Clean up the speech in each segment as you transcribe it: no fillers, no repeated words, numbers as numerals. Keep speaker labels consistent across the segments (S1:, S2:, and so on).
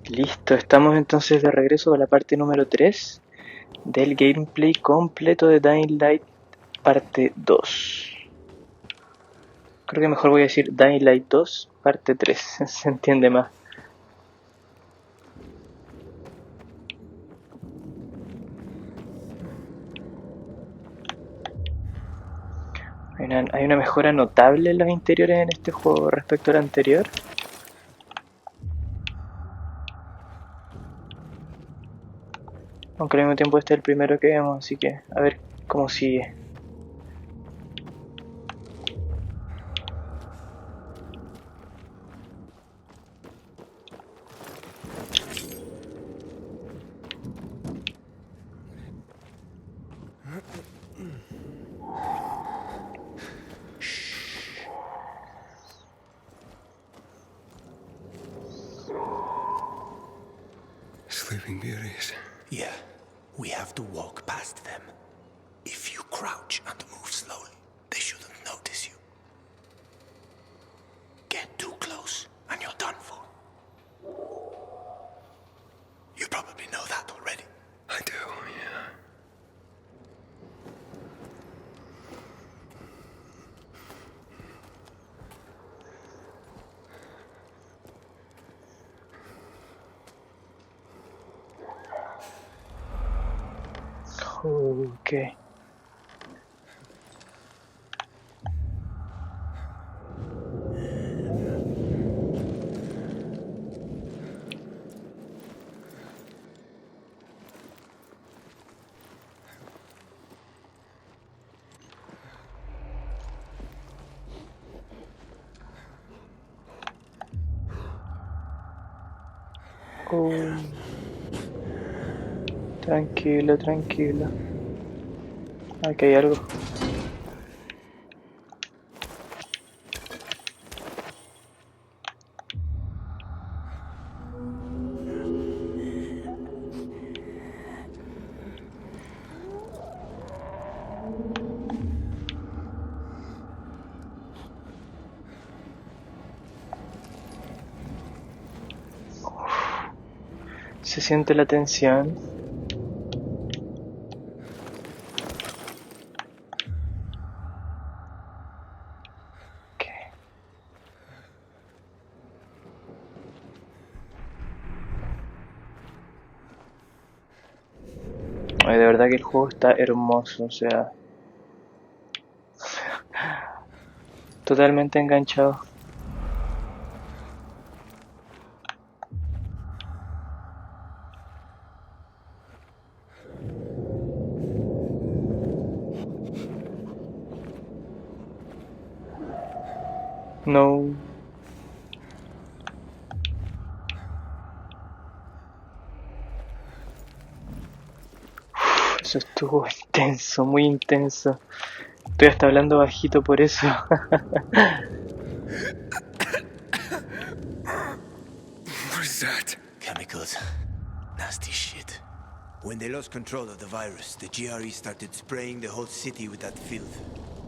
S1: Listo, estamos entonces de regreso a la parte número 3 del gameplay completo de Dying Light parte 2. Creo que mejor voy a decir Dying Light 2 parte 3, se entiende más. Hay una mejora notable en los interiores en este juego respecto al anterior. Aunque al mismo tiempo este es el primero que vemos, así que a ver cómo sigue.
S2: Sleeping Beauties.
S3: Yeah, we have to walk past them. If you crouch and move slowly, they shouldn't notice you. Get too close and you're done for. You probably know that already.
S2: I do, yeah.
S1: Ok. Tranquilo, tranquilo. Aquí hay algo. Se siente la tensión. Ay, de verdad que el juego está hermoso, o sea, totalmente enganchado. No. Eso estuvo intenso, muy intenso. Estoy hasta hablando bajito por eso.
S2: What is that?
S3: Chemicals. Nasty shit. When they lost control of the virus, the GRE started spraying the whole city with that filth.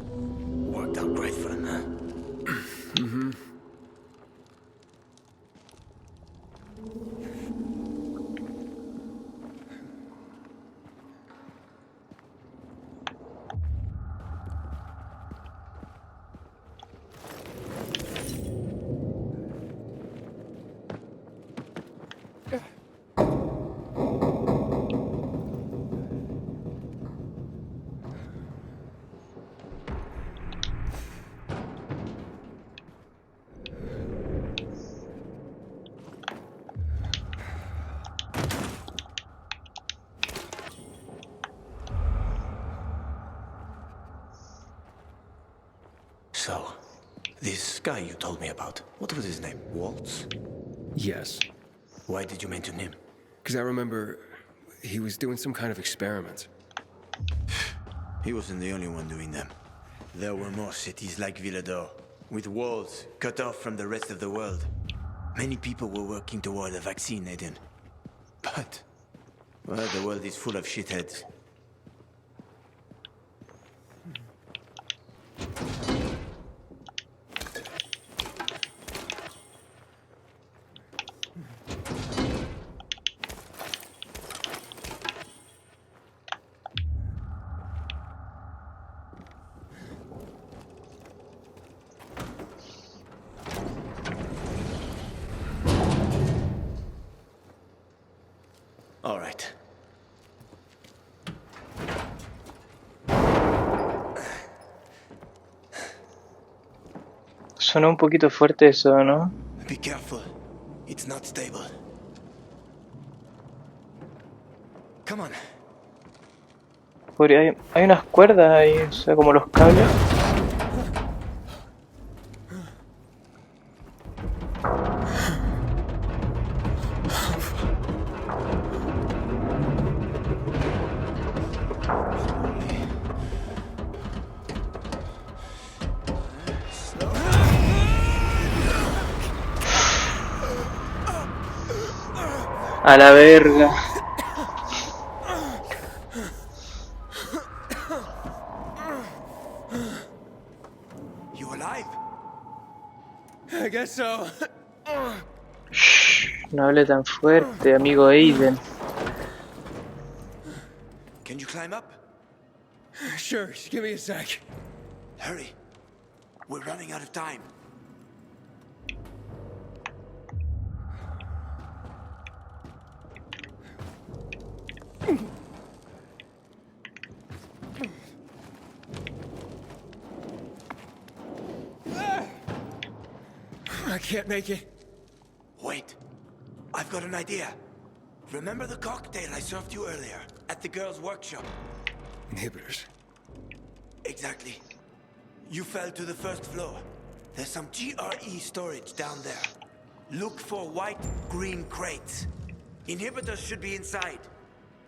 S3: Worked out great for them, huh?
S2: Mm-hmm.
S3: So, this guy you told me about, what was his name? Waltz?
S2: Yes.
S3: Why did you mention him?
S2: Because I remember he was doing some kind of experiment.
S3: He wasn't the only one doing them. There were more cities like Villador, with walls cut off from the rest of the world. Many people were working toward a vaccine, Aiden. But, well, the world is full of shitheads. All right.
S1: Suena un poquito fuerte eso, ¿no?
S3: Be careful. It's not stable. Come on.
S1: Hay unas cuerdas ahí, o sea, como los cables. A la verga.
S3: You alive?
S2: I guess so.
S1: Shh, no hable tan fuerte, amigo Aiden.
S3: Can you climb up?
S2: Sure, just give me a sec.
S3: Hurry. We're running out of time.
S2: I can't make it.
S3: Wait. I've got an idea. Remember the cocktail I served you earlier at the girls' workshop?
S2: Inhibitors.
S3: Exactly. You fell to the first floor. There's some GRE storage down there. Look for white, green crates. Inhibitors should be inside.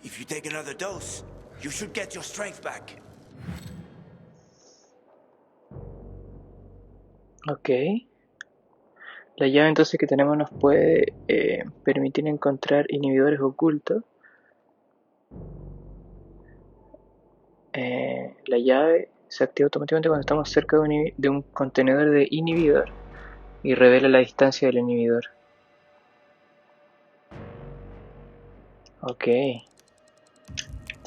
S3: If you take another dose, you should get your strength back.
S1: Ok. La llave entonces que tenemos nos puede permitir encontrar inhibidores ocultos. La llave se activa automáticamente cuando estamos cerca de un contenedor de inhibidor y revela la distancia del inhibidor. Ok.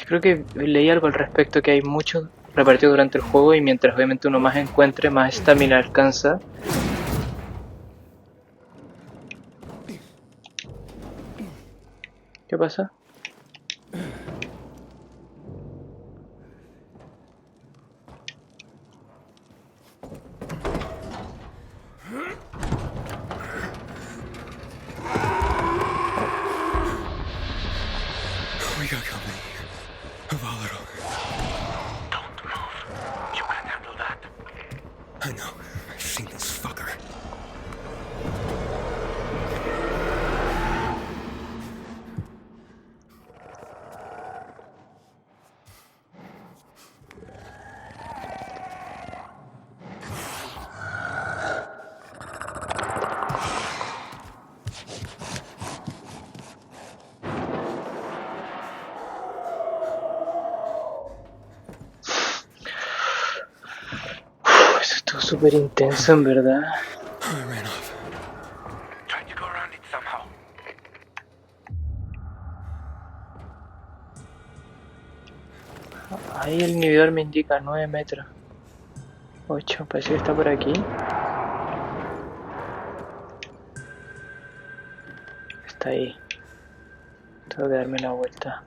S1: Creo que leí algo al respecto, que hay muchos repartidos durante el juego y mientras obviamente uno más encuentre, más estamina alcanza. ¿Qué pasa?
S2: We got company. Volatile.
S3: Don't move. You can handle that.
S2: I know. I've seen this fucker.
S1: Eso estuvo súper intenso en verdad.
S2: I ran off.
S3: Try to go around it somehow.
S1: Ahí el inhibidor me indica 9 metros. 8, parece que está por aquí. Está ahí. Tengo que darme la vuelta.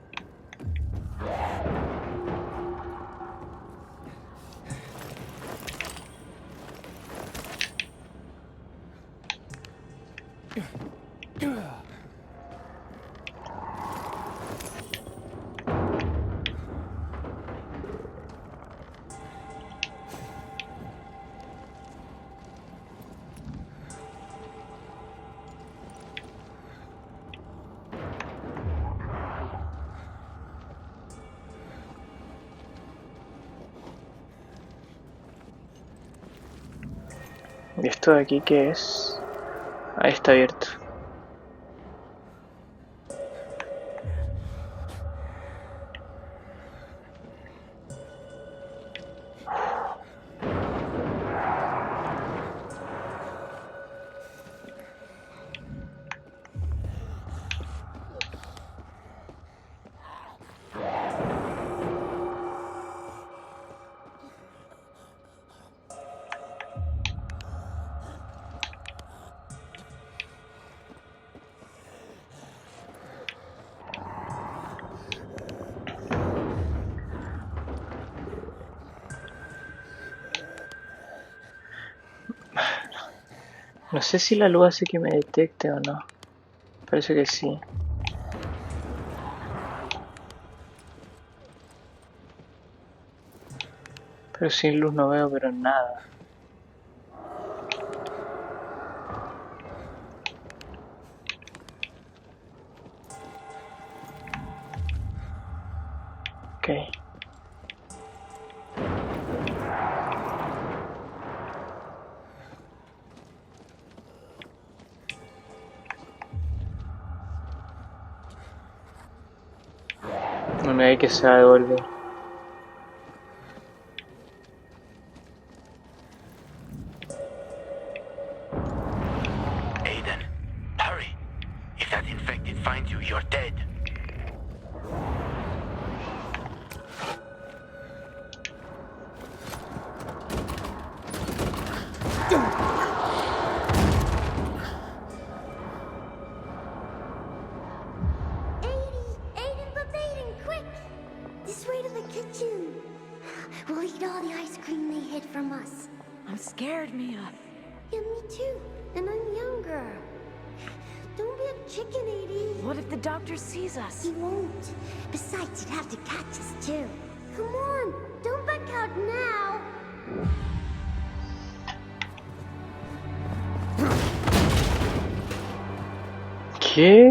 S1: ¿Y esto de aquí qué es? Ahí está abierto. No sé si la luz hace que me detecte o no. Parece que sí. Pero sin luz no veo pero nada. Ok. No me hay que se va a devolver.
S3: Aiden, hurry. If that infected finds you, you're dead.
S4: Aiden, but Aiden, quick! This way to the kitchen. We'll eat all the ice cream they hid from us.
S5: I'm scared, Mia.
S4: Yeah, me too. And I'm younger. Don't be a chicken, Aiden.
S5: What if the doctor sees us?
S4: He won't. Besides, he'd have to catch us too. Come on, don't back out now.
S1: ¿Qué?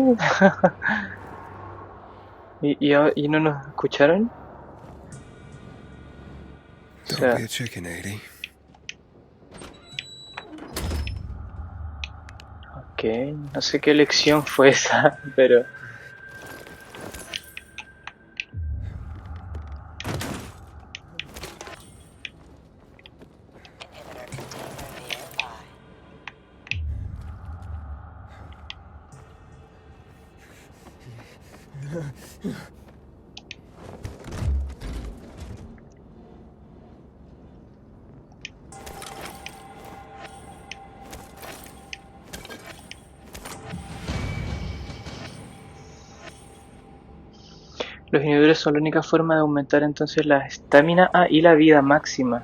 S1: ¿Y no nos escucharon? O
S2: Don't
S1: sea,
S2: be a chicken, 80.
S1: ok, no sé qué lección fue esa, pero... Los inhibidores son la única forma de aumentar entonces la estamina y la vida máxima.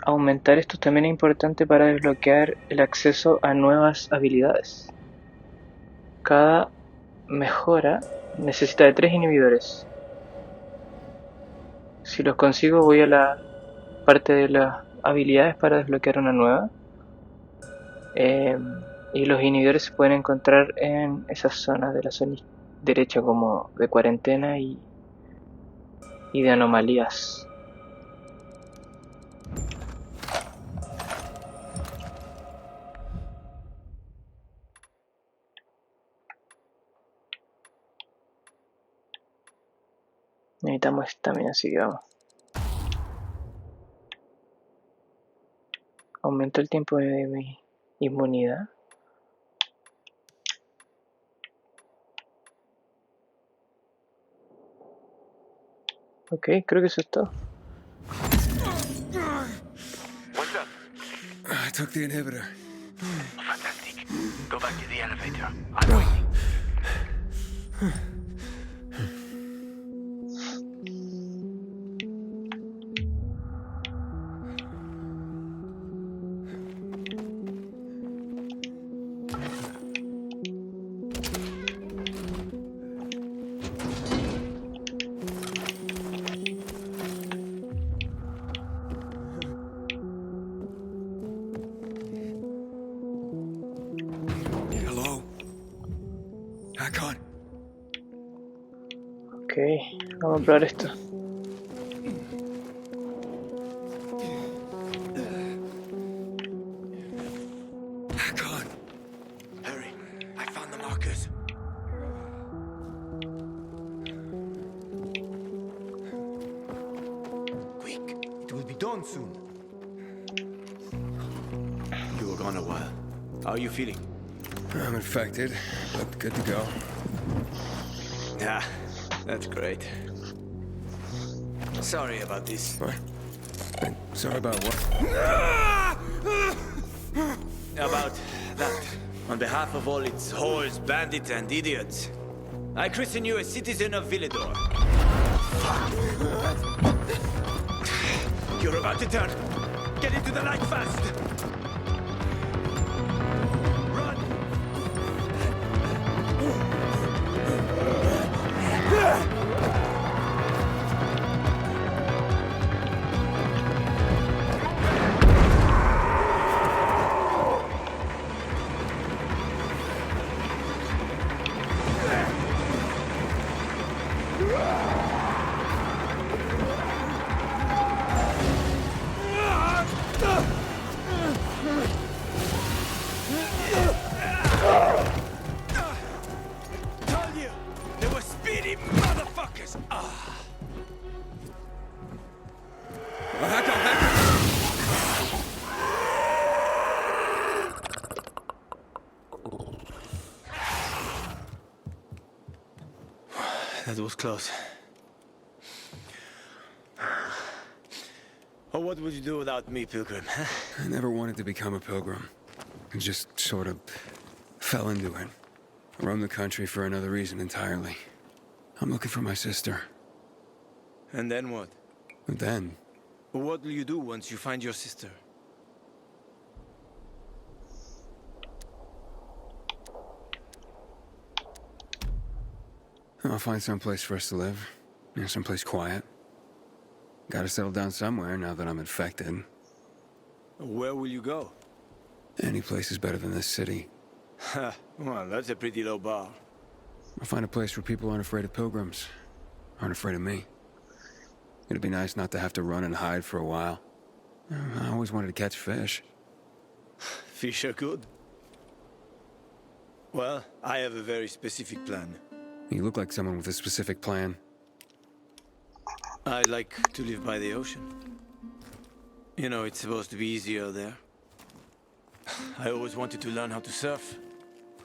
S1: Aumentar esto también es importante para desbloquear el acceso a nuevas habilidades. Cada mejora necesita de 3 inhibidores. Si los consigo voy a la parte de las habilidades para desbloquear una nueva. Y los inhibidores se pueden encontrar en esas zonas de la zona derecha como de cuarentena y de anomalías. Necesitamos estamina, así que vamos. Aumenta el tiempo de mi inmunidad. Ok, creo que eso es todo.
S3: What's up?
S2: I took the inhibitor.
S3: Fantastic. Go back to the elevator. I'm waiting.
S2: Hello? Hakon.
S1: Ok, vamos a probar esto.
S2: Hakon.
S3: Hurry. I found the markers. Quick. It will be done soon. You were gone a while. How are you feeling?
S2: I'm infected, but good to go.
S3: Yeah, that's great. Sorry about this.
S2: What? Sorry about what?
S3: About that. On behalf of all its whores, bandits, and idiots, I christen you a citizen of Villador. Fuck. You're about to turn. Get into the light fast. That was close. Oh, what would you do without me, Pilgrim?
S2: I never wanted to become a pilgrim. I just sort of fell into it. I roamed the country for another reason entirely. I'm looking for my sister.
S3: And then what?
S2: And then,
S3: What will you do once you find your sister?
S2: I'll find some place for us to live. Someplace quiet. Gotta settle down somewhere now that I'm infected.
S3: Where will you go?
S2: Any place is better than this city.
S3: Ha, well, that's a pretty low bar.
S2: I'll find a place where people aren't afraid of pilgrims. Aren't afraid of me. It'd be nice not to have to run and hide for a while. I always wanted to catch fish.
S3: Fish are good. Well, I have a very specific plan.
S2: You look like someone with a specific plan.
S3: I like to live by the ocean. You know, it's supposed to be easier there. I always wanted to learn how to surf.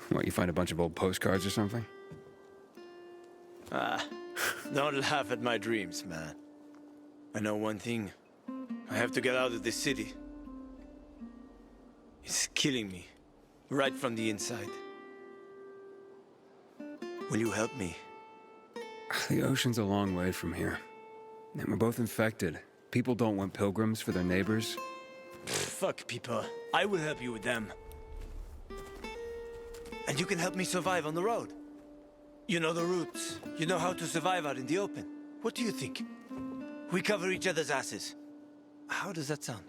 S2: What, you find a bunch of old postcards or something?
S3: Ah, don't laugh at my dreams, man. I know one thing. I have to get out of this city. It's killing me, right from the inside. Will you help me?
S2: The ocean's a long way from here. And we're both infected. People don't want pilgrims for their neighbors.
S3: Fuck people. I will help you with them. And you can help me survive on the road. You know the routes. You know how to survive out in the open. What do you think? We cover each other's asses. How does that sound?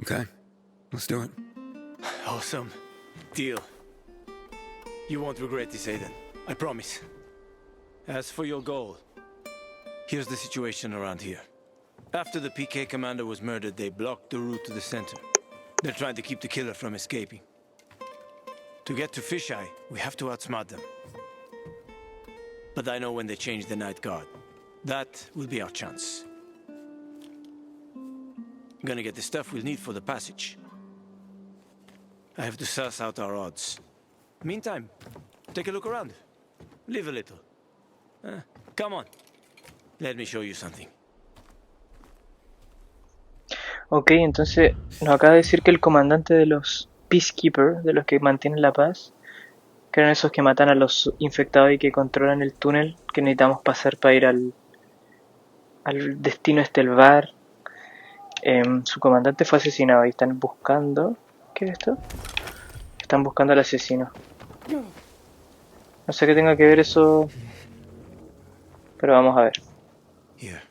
S2: Okay, let's do it.
S3: Awesome. Deal. You won't regret this, Aiden. I promise. As for your goal, here's the situation around here. After the PK commander was murdered, they blocked the route to the center. They're trying to keep the killer from escaping. To get to Fisheye, we have to outsmart them. But I know when they change the night guard. That will be our chance. Gonna get the stuff we'll need for the passage. I have to suss out our odds. Meantime, take a look around. Live a little. Come on. Let me show you something.
S1: Ok, entonces nos acaba de decir que el comandante de los Peacekeepers, de los que mantienen la paz, que eran esos que matan a los infectados y que controlan el túnel que necesitamos pasar para ir al destino el bar. Su comandante fue asesinado y están buscando... ¿Qué es esto? Están buscando al asesino. No sé qué tenga que ver eso, pero vamos a ver.
S3: Here.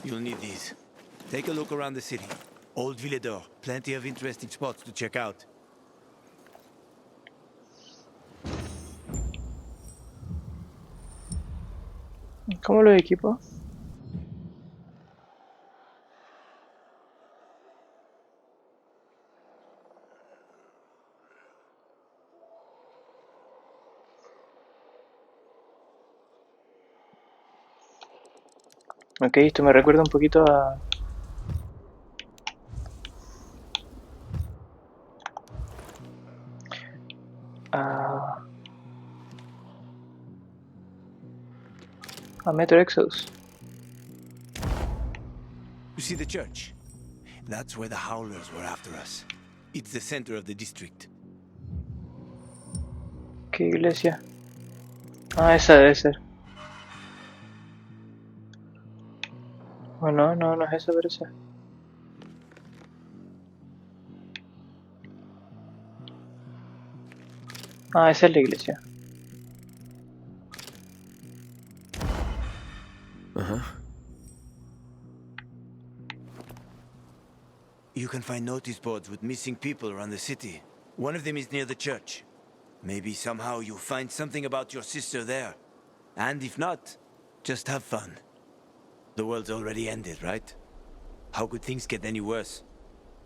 S3: You'll need these. Take a look around the city. Old Villador. Plenty of interesting spots to check out.
S1: ¿Cómo los equipo? Ok, esto me recuerda un poquito a Metro Exodus.
S3: You see the church? That's where the Howlers were after us. It's the center of the district.
S1: ¿Qué iglesia? Ah, esa debe ser. Bueno, no es esa, pero esa. Ah, esa es la iglesia.
S2: Uh-huh.
S3: You can find notice boards with missing people around the city. One of them is near the church. Maybe somehow you'll find something about your sister there. And if not, just have fun. The world's already ended, right? How could things get any worse?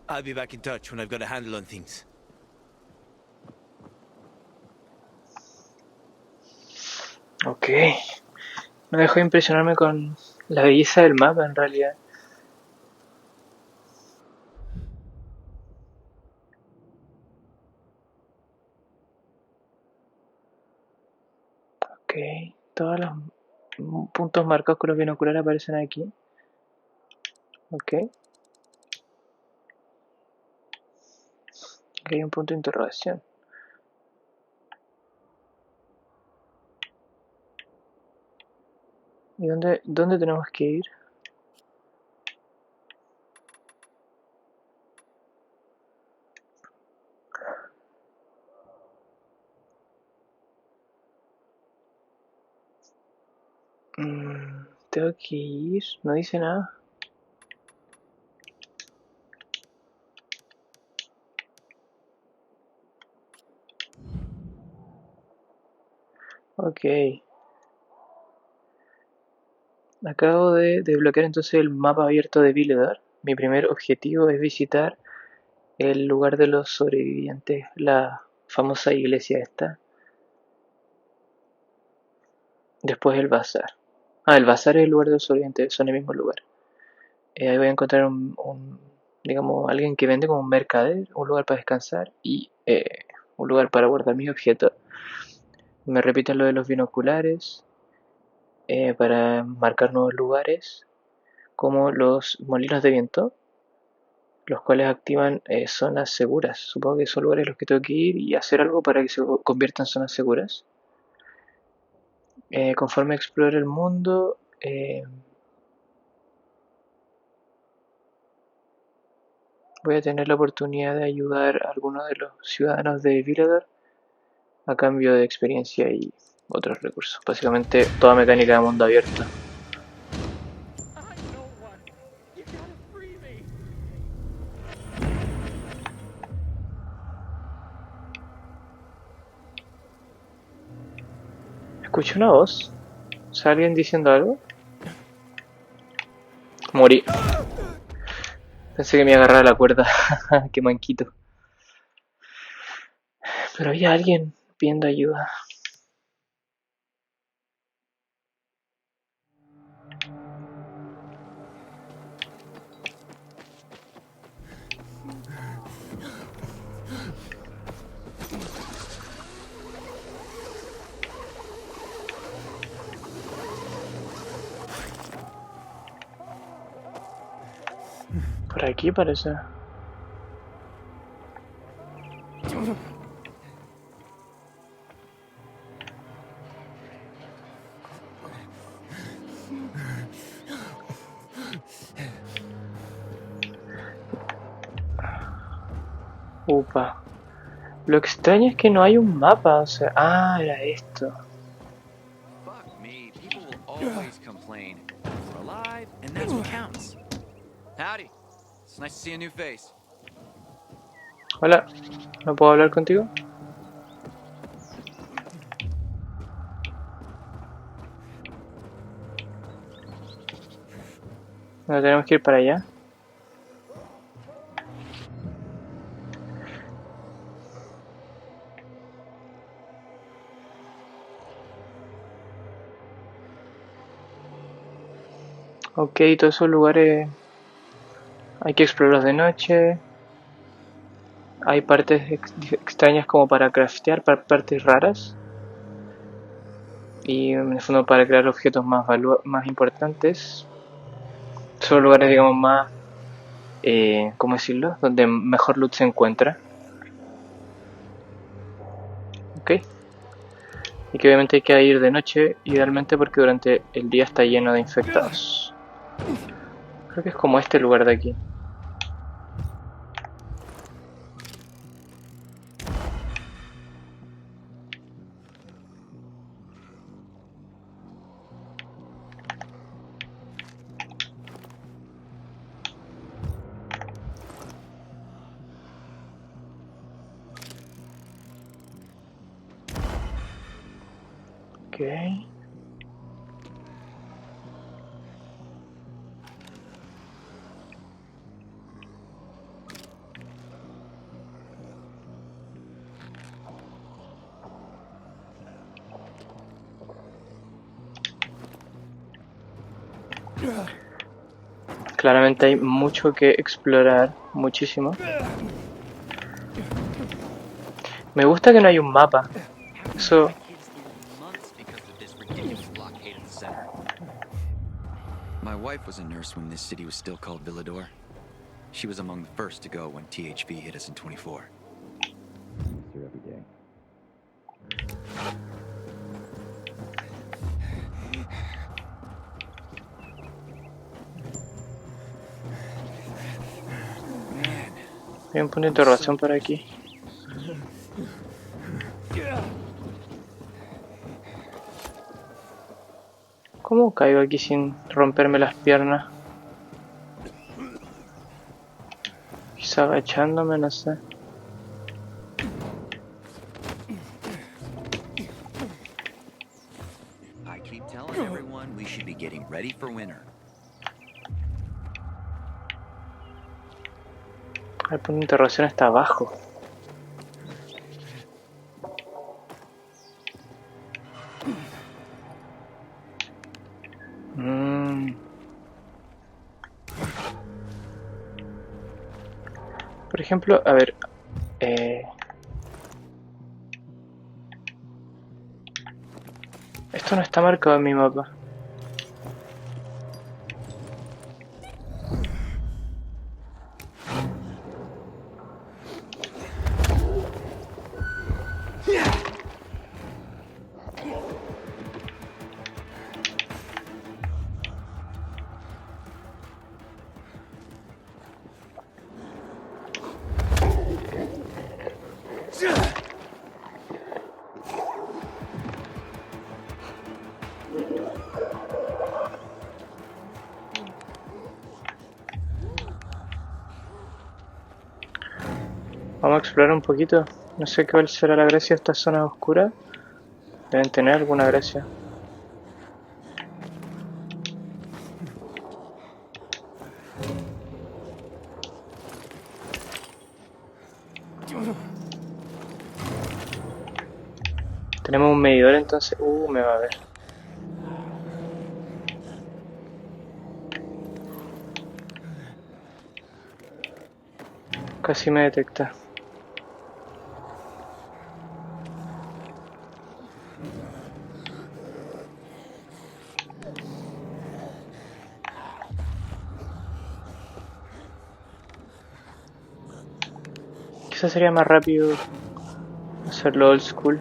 S3: I'll be back in touch when I've got a handle on things.
S1: Ok. No dejó de impresionarme con la belleza del mapa en realidad. Ok, todos los puntos marcados con los binoculares aparecen aquí. Ok. Aquí hay un punto de interrogación. ¿Y dónde tenemos que ir? Tengo que ir. No dice nada. Ok. Acabo de desbloquear entonces el mapa abierto de Villedor. Mi primer objetivo es visitar el lugar de los sobrevivientes, la famosa iglesia esta. Después el bazar. Ah, el bazar es el lugar de los sobrevivientes, son el mismo lugar. Ahí voy a encontrar digamos, alguien que vende como un mercader, un lugar para descansar y un lugar para guardar mis objetos. Me repiten lo de los binoculares para marcar nuevos lugares, como los molinos de viento, los cuales activan zonas seguras. Supongo que son lugares a los que tengo que ir y hacer algo para que se conviertan en zonas seguras. Conforme explore el mundo, voy a tener la oportunidad de ayudar a algunos de los ciudadanos de Villedor a cambio de experiencia y otros recursos. Básicamente toda mecánica de mundo abierto. Escucho una voz. O sea, alguien diciendo algo. Morí. Pensé que me iba a agarrar la cuerda. Qué manquito. Pero había alguien pidiendo ayuda. Por aquí parece. Upa. Lo extraño es que no hay un mapa, o sea... Ah, era esto.
S6: Fuck me, people will always complain. We're alive, and that's what counts. Howdy. It's nice to see a new face.
S1: Hola, ¿no puedo hablar contigo? No, tenemos que ir para allá. Ok, todos esos lugares hay que explorarlos de noche. Hay partes extrañas como para craftear, partes raras. Y en el fondo para crear objetos más importantes. Son lugares, digamos, más... ¿cómo decirlo? Donde mejor loot se encuentra. Ok. Y que obviamente hay que ir de noche, idealmente porque durante el día está lleno de infectados. Creo que es como este lugar de aquí. Ok. Claramente hay mucho que explorar, muchísimo. Me gusta que no hay un mapa. Eso
S6: wife was a nurse when this city was still called Villador. She was among the first to go when THV hit us in 24. Here every day.
S1: Hay un punto de interrogación por aquí. ¿Cómo caigo aquí sin romperme las piernas? Quizá agachándome, no sé.
S6: I keep telling everyone we should be getting ready for winter.
S1: El punto de interrogación está abajo. Por ejemplo, a ver, esto no está marcado en mi mapa. Vamos a explorar un poquito. No sé cuál será la gracia de estas zonas oscuras. Deben tener alguna gracia. Tenemos un medidor entonces. Me va a ver. Casi me detecta. Quizás sería más rápido hacerlo old school.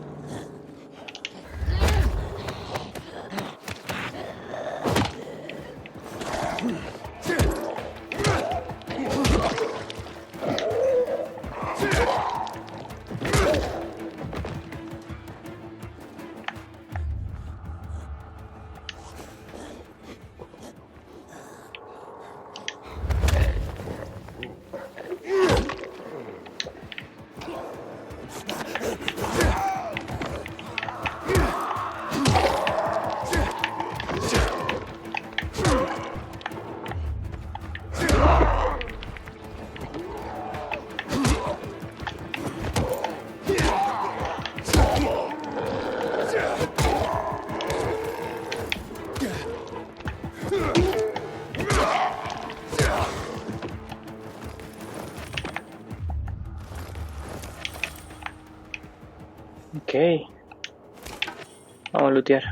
S1: Ok. Vamos a lootear.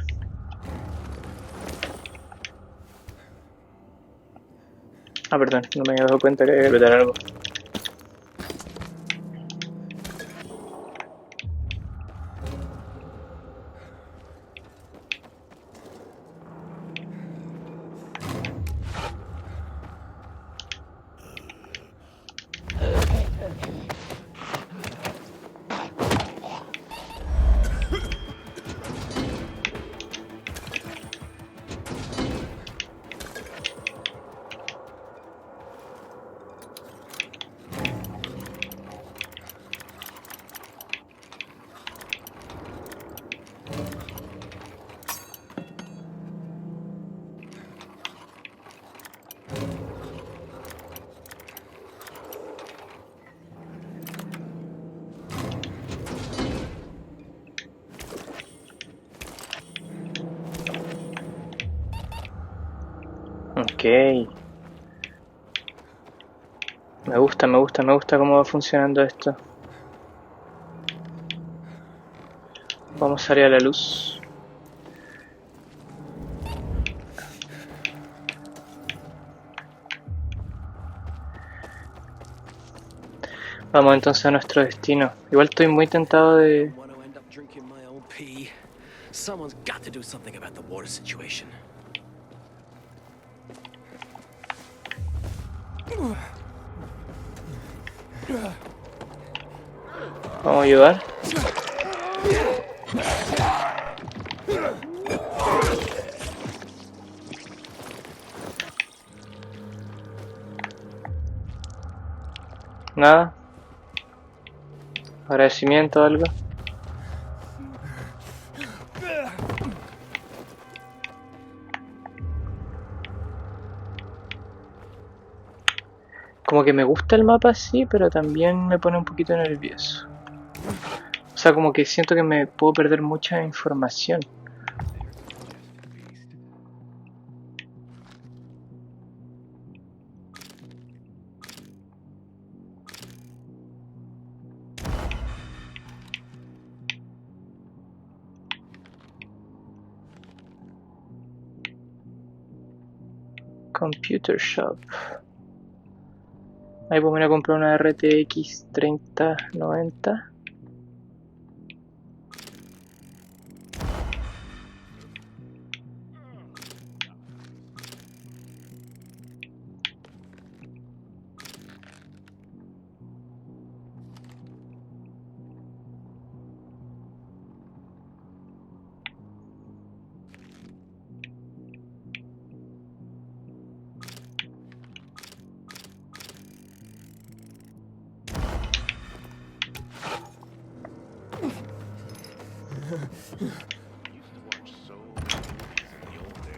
S1: Perdón, no me había dado cuenta que había que lootear algo. Ok. Me gusta cómo va funcionando esto. Vamos a salir a la luz. Vamos entonces a nuestro destino. Igual estoy muy tentado de...
S7: Want to end up drinking my own pee? Someone's got to do something about the water situation.
S1: Vamos a ayudar. Nada. Agradecimiento o algo. Como que me gusta el mapa sí, pero también me pone un poquito nervioso. O sea, como que siento que me puedo perder mucha información. Computer Shop. Ahí pues me voy a comprar una RTX 3090.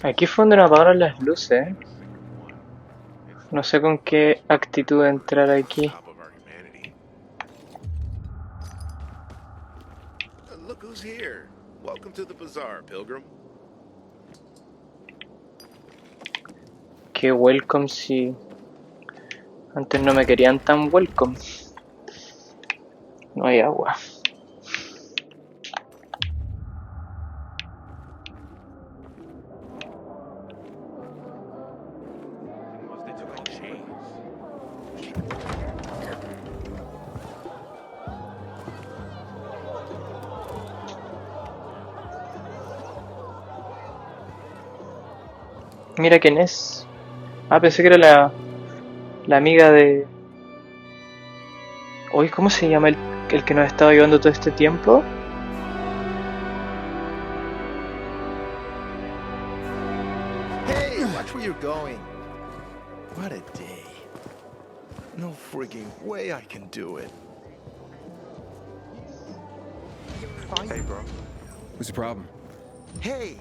S1: Aquí fue donde nos apagaron las luces, ¿eh? No sé con qué actitud entrar aquí.
S8: Look who's here. Welcome to the bazaar, pilgrim.
S1: Qué welcome si... Antes no me querían tan welcome. No hay agua. Mira quién es. Ah, pensé que era la amiga de... Oye, ¿cómo se llama el que nos estaba ayudando todo este tiempo?
S9: Hey, watch where you're going. What a day. No frigging way I can do it.
S8: Hey, bro.
S2: What's the problem?
S9: Hey,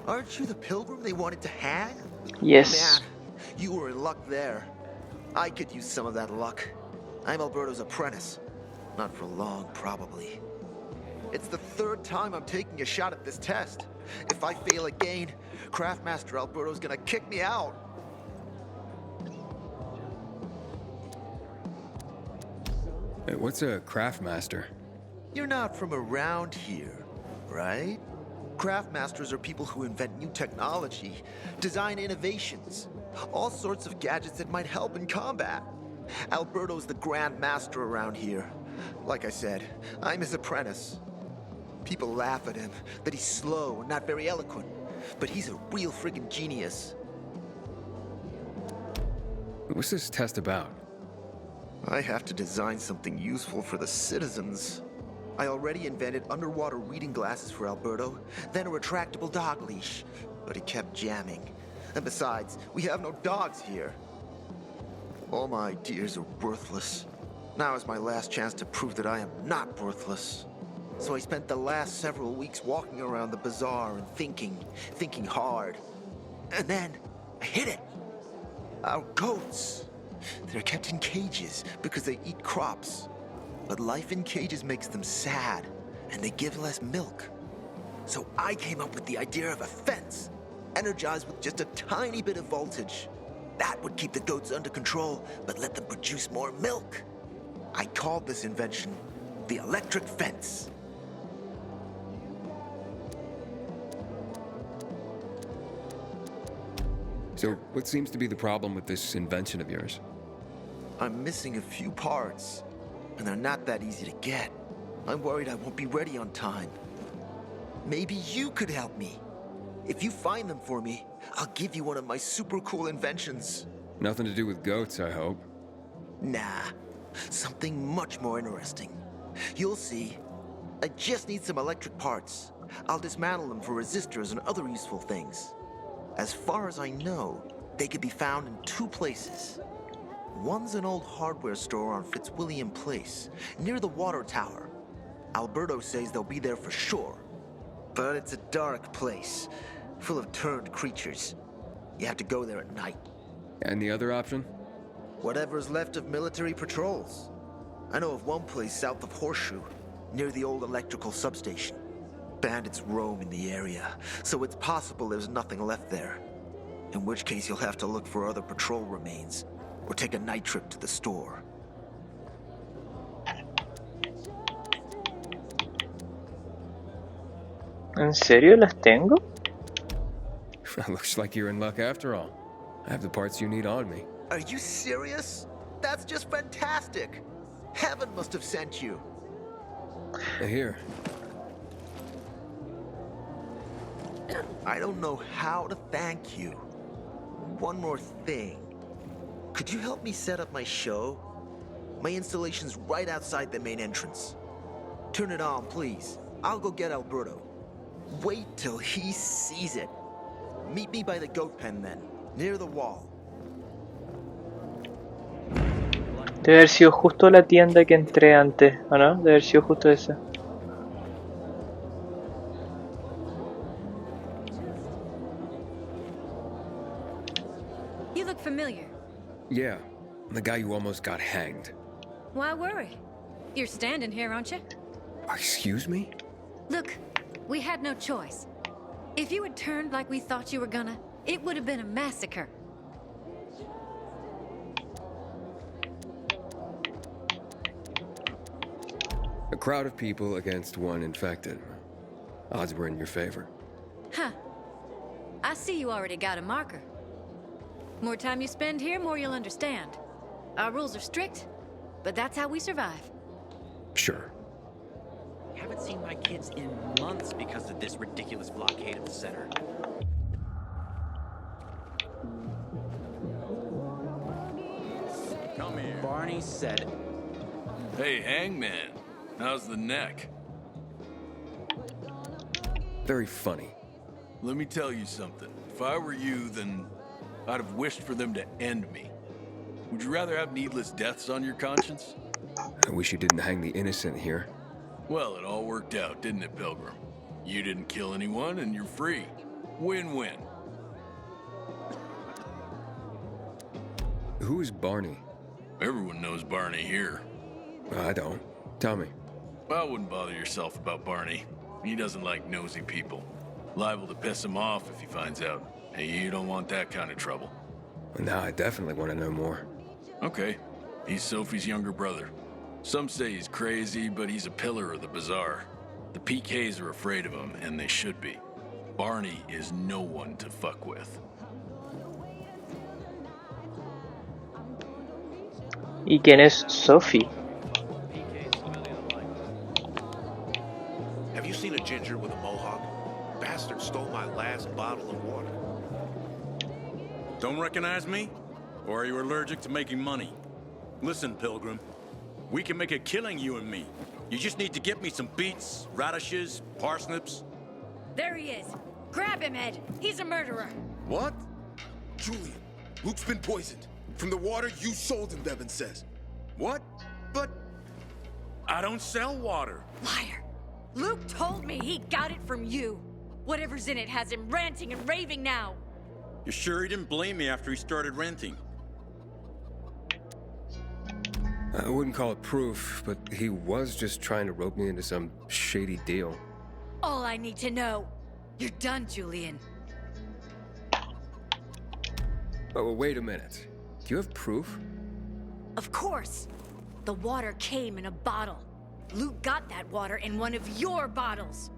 S9: aren't you the pilgrim they wanted to hang?
S1: Yes.
S9: Man, you were in luck there. I could use some of that luck. I'm Alberto's apprentice. Not for long, probably. It's the third time I'm taking a shot at this test. If I fail again, Craftmaster Alberto's gonna kick me out.
S2: Hey, what's a craftmaster?
S9: You're not from around here, right? Craftmasters are people who invent new technology, design innovations, all sorts of gadgets that might help in combat. Alberto's the Grand Master around here. Like I said, I'm his apprentice. People laugh at him, that he's slow and not very eloquent, but he's a real friggin' genius.
S2: What's this test about?
S9: I have to design something useful for the citizens. I already invented underwater reading glasses for Alberto, then a retractable dog leash, but he kept jamming. And besides, we have no dogs here. All my ideas are worthless. Now is my last chance to prove that I am not worthless. So I spent the last several weeks walking around the bazaar and thinking hard. And then, I hit it. Our goats. They're kept in cages because they eat crops. But life in cages makes them sad, and they give less milk. So I came up with the idea of a fence, energized with just a tiny bit of voltage. That would keep the goats under control, but let them produce more milk. I called this invention the electric fence.
S2: So, what seems to be the problem with this invention of yours?
S9: I'm missing a few parts, and they're not that easy to get. I'm worried I won't be ready on time. Maybe you could help me. If you find them for me, I'll give you one of my super cool inventions.
S2: Nothing to do with goats, I hope.
S9: Nah, something much more interesting. You'll see. I just need some electric parts. I'll dismantle them for resistors and other useful things. As far as I know, they could be found in 2 places. One's an old hardware store on Fitzwilliam Place, near the water tower. Alberto says they'll be there for sure. But it's a dark place, full of turned creatures. You have to go there at night.
S2: And the other option?
S9: Whatever's left of military patrols. I know of one place south of Horseshoe, near the old electrical substation. Bandits roam in the area, so it's possible there's nothing left there. In which case you'll have to look for other patrol remains, or take a night trip to the store.
S1: ¿En serio las tengo?
S2: Looks like you're in luck after all. I have the parts you need on me.
S9: Are you serious? That's just fantastic! Heaven must have sent you.
S2: Here.
S9: I don't know how to thank you. One more thing. Could you help me set up my show? My installation's right outside the main entrance. Turn it on, please. I'll go get Alberto. Wait till he sees it. Meet me by the goat pen then, near the wall.
S1: Debe haber sido justo la tienda que entré antes, ¿o no? Debe haber sido justo esa.
S5: You look familiar.
S2: Yeah, the guy who almost got hanged.
S5: Why worry? You're standing here, aren't you?
S2: Excuse me?
S5: Look, we had no choice. If you had turned like we thought you were gonna, it would have been a massacre.
S2: A crowd of people against one infected. Odds were in your favor.
S5: Huh. I see you already got a marker. More time you spend here, more you'll understand. Our rules are strict, but that's how we survive.
S2: Sure.
S6: Haven't seen my kids in months because of this ridiculous blockade of the center.
S10: Come here.
S6: Barney said it.
S10: Hey, Hangman. How's the neck?
S2: Very funny.
S10: Let me tell you something. If I were you, then I'd have wished for them to end me. Would you rather have needless deaths on your conscience?
S2: I wish you didn't hang the innocent here.
S10: Well, it all worked out, didn't it, Pilgrim? You didn't kill anyone, and you're free. Win-win.
S2: Who is Barney?
S10: Everyone knows Barney here.
S2: I don't. Tell me.
S10: I wouldn't bother yourself about Barney. He doesn't like nosy people. Liable to piss him off if he finds out. Hey, you don't want that kind of trouble.
S2: Now I definitely want to know more.
S10: Okay. He's Sophie's younger brother. Some say he's crazy, but he's a pillar of the bazaar. The PKs are afraid of him, and they should be. Barney is no one to fuck with.
S1: ¿Y quién es Sophie?
S8: Have you seen a ginger with a mohawk? Bastard stole my last bottle of water.
S11: Don't recognize me? Or are you allergic to making money? Listen, Pilgrim. We can make a killing, you and me. You just need to get me some beets, radishes, parsnips.
S5: There he is. Grab him, Ed. He's a murderer.
S11: What?
S12: Julian, Luke's been poisoned. From the water you sold him, Bevan says.
S11: What? But I don't sell water.
S5: Liar. Luke told me he got it from you. Whatever's in it has him ranting and raving now.
S11: You sure he didn't blame me after he started renting?
S2: I wouldn't call it proof, but he was just trying to rope me into some shady deal.
S5: All I need to know. You're done, Julian.
S2: Oh, wait a minute. Do you have proof?
S5: Of course. The water came in a bottle. Luke got that water in one of your bottles.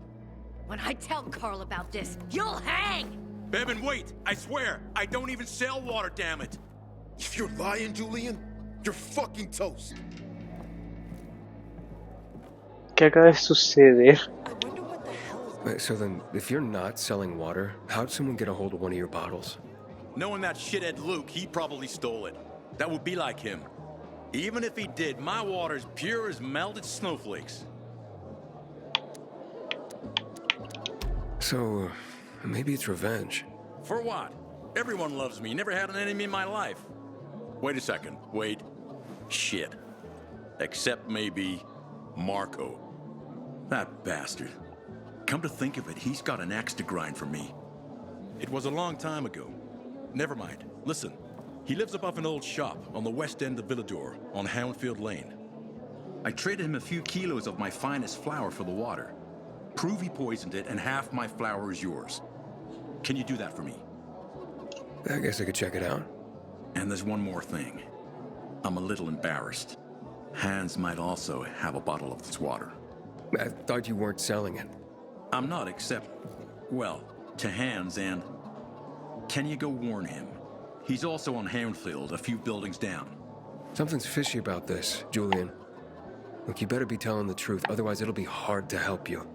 S5: When I tell Carl about this, you'll hang!
S11: Bevan, wait! I swear! I don't even sell water, damn it!
S12: If you're lying, Julian, You're fucking toast.
S1: ¿Qué acaba de suceder?
S2: Wait, so then, if you're not selling water, how'd someone get a hold of one of your bottles?
S11: Knowing that shithead Luke, he probably stole it. That would be like him. Even if he did, my water's pure as melted snowflakes.
S2: So, maybe it's revenge.
S11: For what? Everyone loves me. Never had an enemy in my life. Wait a second. Wait. Shit. Except maybe Marco. That bastard. Come to think of it, he's got an axe to grind for me. It was a long time ago. Never mind. Listen. He lives above an old shop on the west end of Villador on Houndfield Lane. I traded him a few kilos of my finest flour for the water. Prove he poisoned it and half my flour is yours. Can you do that for me?
S2: I guess I could check it out.
S11: And there's one more thing. I'm a little embarrassed. Hans might also have a bottle of this water.
S2: I thought you weren't selling it.
S11: I'm not, except, well, to Hans and... Can you go warn him? He's also on Houndfield, a few buildings down.
S2: Something's fishy about this, Julian. Look, you better be telling the truth, otherwise it'll be hard to help you.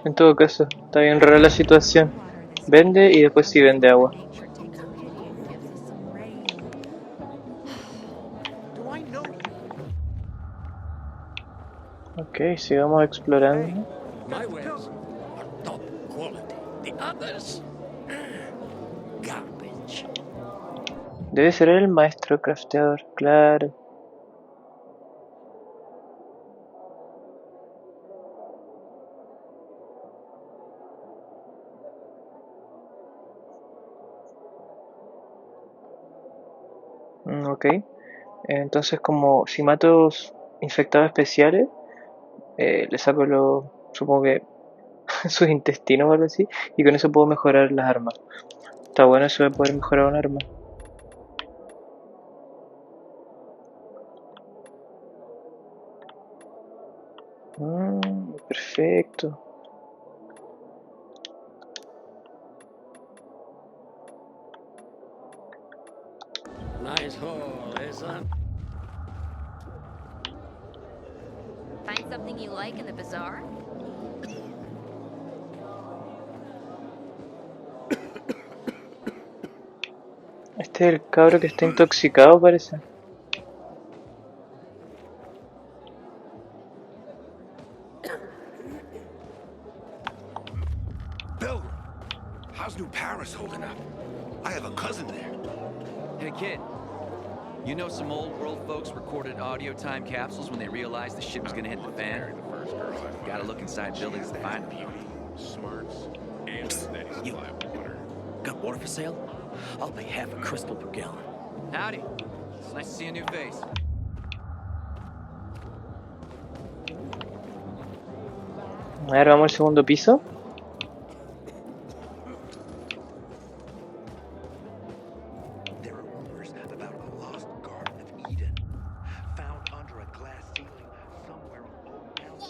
S1: En todo caso, está bien rara la situación. Vende y después sí vende agua. Ok, sigamos explorando.
S7: My wares are top quality. The others, garbage.
S1: Debe ser el maestro crafteador, claro. Ok, entonces como si mato infectados especiales, le saco supongo que sus intestinos o algo así, y con eso puedo mejorar las armas. Está bueno eso de poder mejorar un arma. Perfecto.
S7: Nice haul, eh, son?
S5: Find something you like in the bazaar?
S1: Este es el cabro que está intoxicado, parece.
S12: Pilgrim, how's New Paris holding up? I have a cousin there.
S6: Hey, kid. You know some old world folks recorded audio time capsules when they realized the shit was gonna hit the fan? Gotta look inside buildings to find them.
S8: Smarts, and steady supply of water.
S7: Got water for sale? I'll pay half a crystal per gallon.
S6: Howdy. It's nice to see a new face.
S1: A ver, vamos al segundo piso.
S12: There are rumors about a lost Garden of Eden, found under a glass ceiling somewhere on Oak Mountain.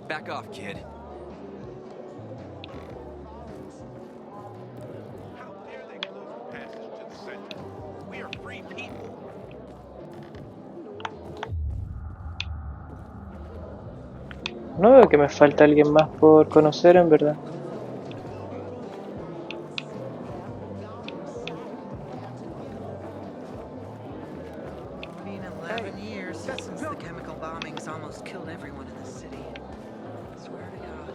S6: Back off, kid.
S8: How dare they close passage to the center? We are free people.
S1: No veo que me falta alguien más por conocer, en verdad.
S13: Been 11 years since the chemical bombings almost killed everyone in the city. Swear to God,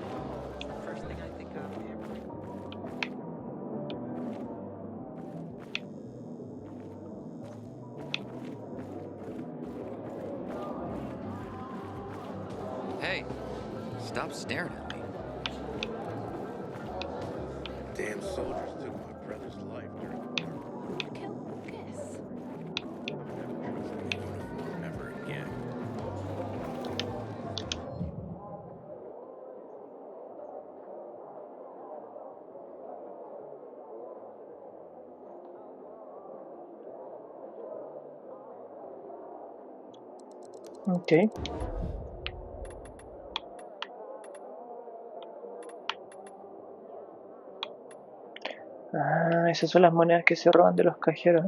S13: it's the first thing I think of every.
S6: Hey, stop staring at me.
S8: Damn soldiers took my brother's life during the war. Never again.
S1: Ok. Ah, esas son las monedas que se roban de los cajeros.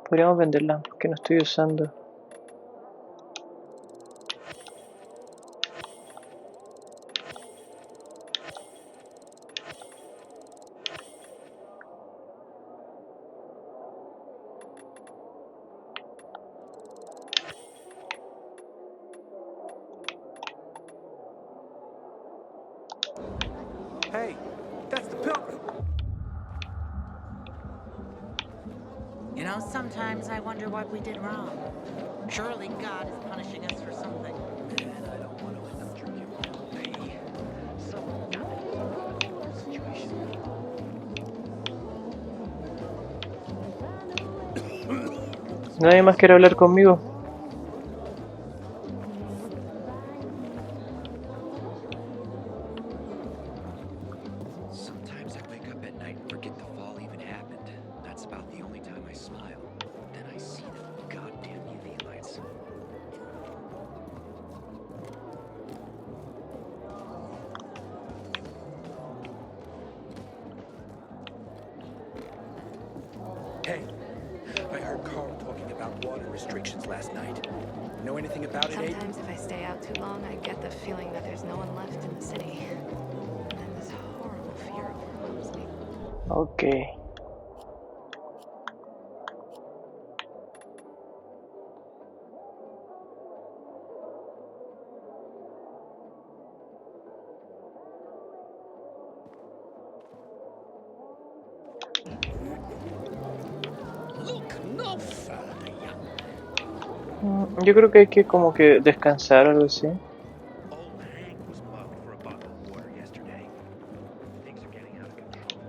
S1: Podríamos venderlas, que no estoy usando.
S7: Hey, that's the pilgrim.
S13: You know, sometimes I wonder what we did wrong. Surely God is punishing us for something.
S7: And I don't want to end up drinking all day. Someone got to do something about the situation.
S1: Nadie más quiere hablar conmigo.
S6: Sometimes I wake up at night and forget the fall even happened. That's about the only time I smile. Then I see the goddamn UV lights.
S7: Hey, I heard Carl talking about water restrictions last night. Know anything about it, Aiden?
S14: Sometimes if I stay out too long, I get the feeling that there's no one left in the city. And then this horrible fear overwhelms me.
S1: Ok.
S7: Look no further, young.
S1: Yo creo que hay que como que descansar o algo así.
S12: Old Hank was mugged for a bottle of water yesterday. Things are getting out of control.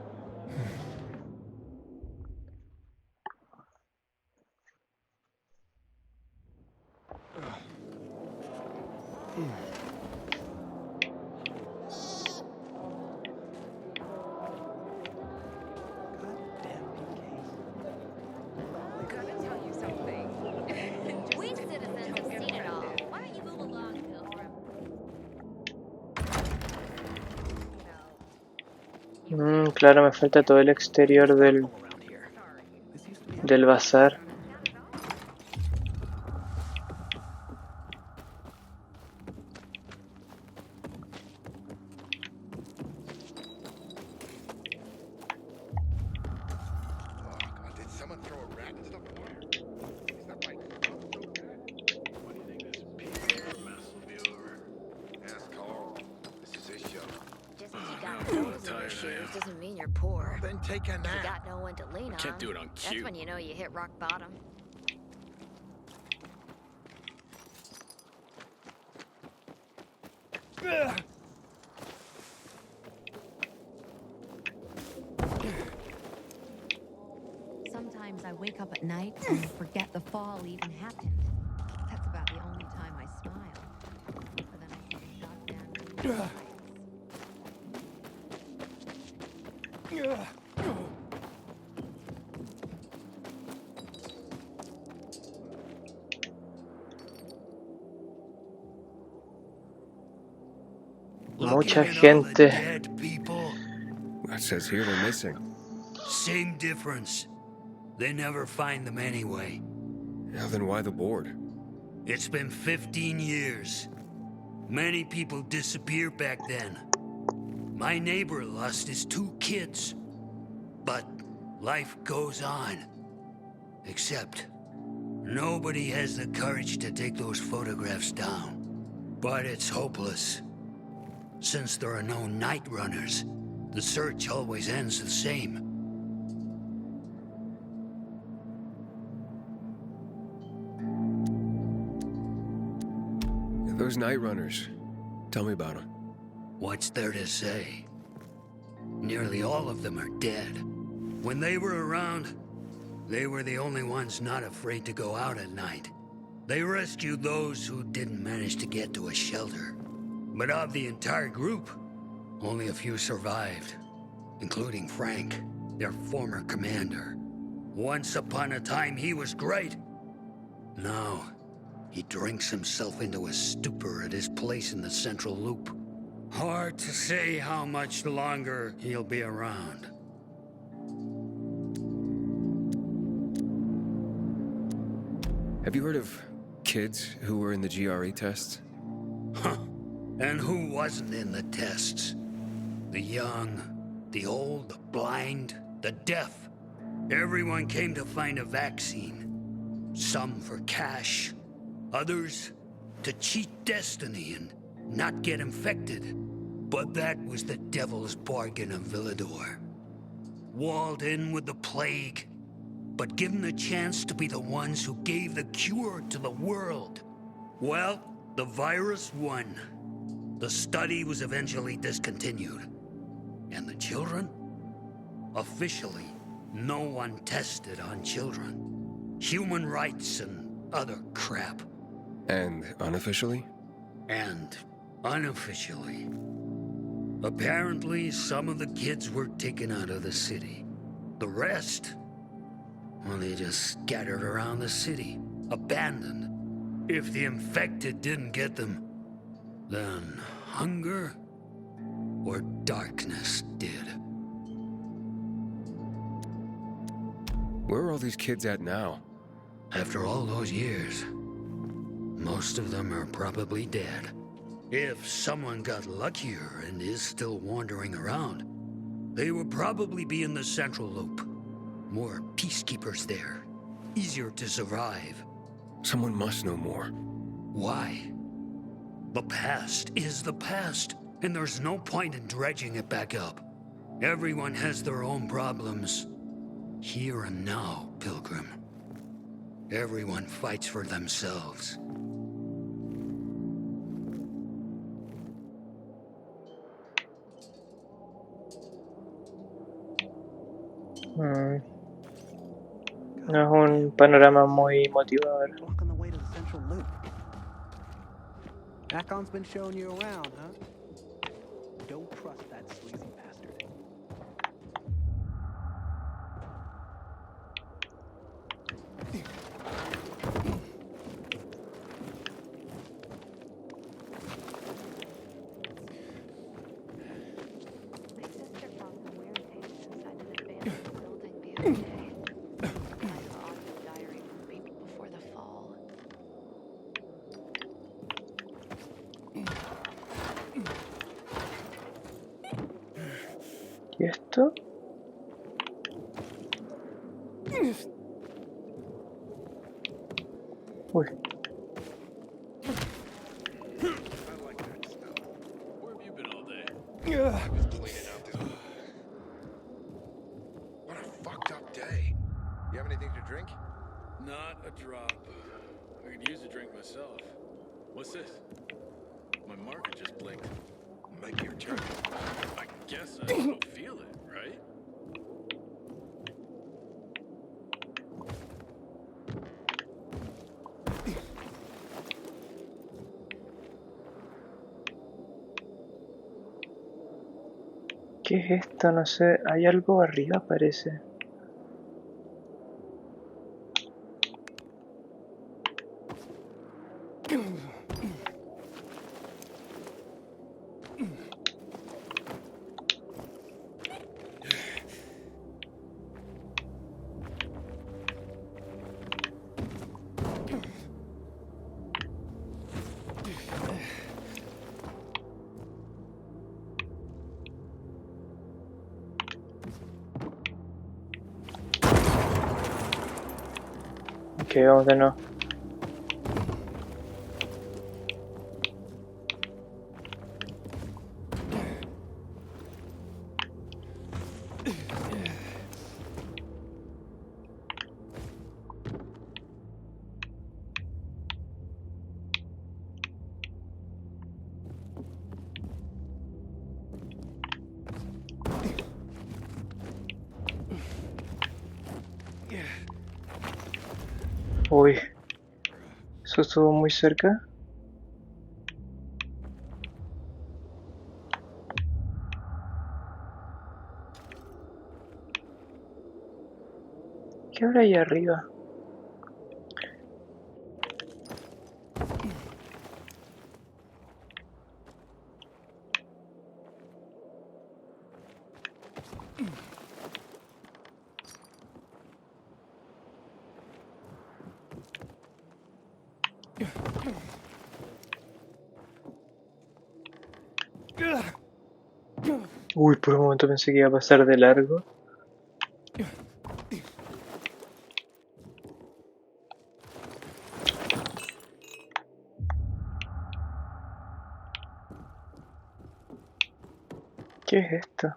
S5: Gotta tell you something. We citizens have seen it all. Why don't you move along, Pilgrim?
S1: Claro, me falta todo el exterior del bazar.
S8: Did someone throw a rat into the water? Is that my thumb so bad? What do you think this peanut mess will be over? Ask Carl. This is his show.
S5: Just because you got holes in your shoes doesn't mean you're poor.
S8: Then take a
S5: If you
S8: nap.
S5: got no one to lean on,
S10: Can't do it on
S5: that's
S10: cue.
S5: when you know you hit rock bottom.
S14: Sometimes I wake up at night and forget the fall even happened. That's about the only time I smile. But then I see the goddamn lights.
S1: Mucha gente.
S15: Dead people.
S2: It says here they're missing.
S15: Same difference. They never find them anyway.
S2: Yeah, then why the board?
S15: It's been 15 years. Many people disappeared back then. My neighbor lost his 2 kids. But life goes on. Except, nobody has the courage to take those photographs down. But it's hopeless. Since there are no night runners, the search always ends the same.
S2: Those night runners. Tell me about them.
S15: What's there to say? Nearly all of them are dead. When they were around, they were the only ones not afraid to go out at night. They rescued those who didn't manage to get to a shelter. But of the entire group, only a few survived, including Frank, their former commander. Once upon a time, he was great. Now, he drinks himself into a stupor at his place in the central loop. Hard to say how much longer he'll be around.
S2: Have you heard of kids who were in the GRE tests?
S15: Huh. And who wasn't in the tests? The young, the old, the blind, the deaf. Everyone came to find a vaccine. Some for cash, others to cheat destiny and not get infected. But that was the devil's bargain of Villador. Walled in with the plague, but given the chance to be the ones who gave the cure to the world. Well, the virus won. The study was eventually discontinued. And the children? Officially, no one tested on children. Human rights and other crap.
S2: And unofficially?
S15: And unofficially. Apparently, some of the kids were taken out of the city. The rest? Well, they just scattered around the city, abandoned. If the infected didn't get them, then hunger or darkness did.
S2: Where are all these kids at now?
S15: After all those years, most of them are probably dead. If someone got luckier and is still wandering around, they will probably be in the central loop. More peacekeepers there. Easier to survive.
S2: Someone must know more.
S15: Why? The past is the past, and there's no point in dredging it back up. Everyone has their own problems. Here and now, Pilgrim. Everyone fights for themselves.
S1: No es un panorama muy motivador.
S16: Block on the way to the central loop. Akon's been showing you around, huh? Don't trust that sleazy bastard.
S1: ¿Y esto? Uy.
S8: What a fucked up day. You have anything to drink?
S10: Not a drop. I could use a drink myself. What's this? My marker just blinked.
S8: Might be your turn.
S10: I guess I don't feel it, right?
S1: ¿Qué es esto? No sé. Hay algo arriba, parece. Ok, vamos de nuevo. Uy, eso estuvo muy cerca. ¿Qué habrá ahí arriba? Uy, por un momento pensé que iba a pasar de largo. ¿Qué es esto?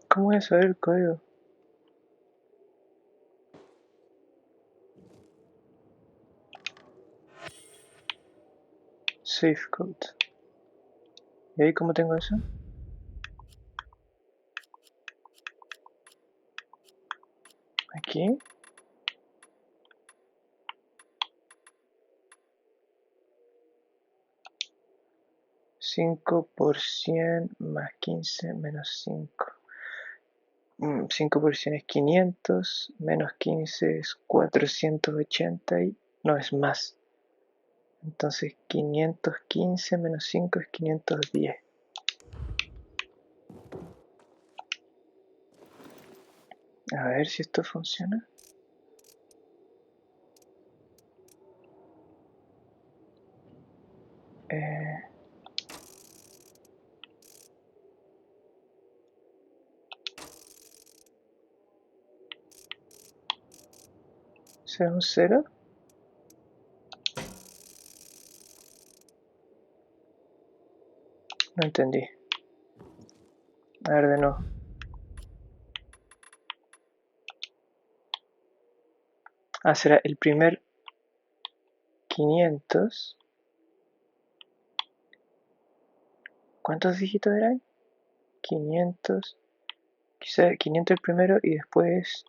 S1: ¿Cómo voy a saber el código? Safe code. ¿Y ahí cómo tengo eso? Aquí. $5 más 15 menos 5. 5% es 500, menos 15 es 480 y... no, es más. Entonces 515 menos 5 es 510. A ver si esto funciona. ¿Será un 0? No entendí. A ver de nuevo. Ah, será el primer 500. ¿Cuántos dígitos eran? 500. Quizá 500 el primero y después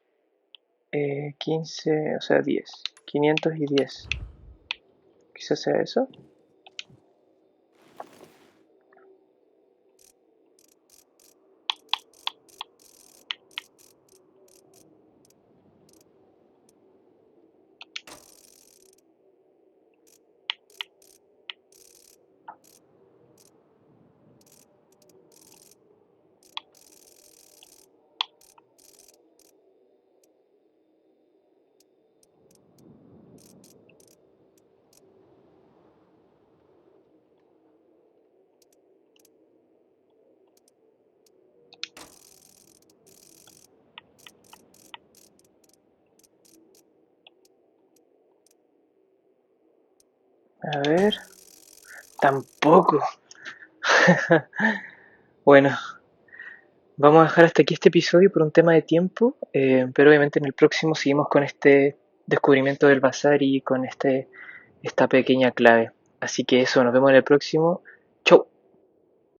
S1: 15, o sea 10. 500 y 10. Quizás sea eso. A ver. Tampoco. Bueno, vamos a dejar hasta aquí este episodio por un tema de tiempo, pero obviamente en el próximo seguimos con este descubrimiento del bazar y con esta pequeña clave. Así que eso, nos vemos en el próximo.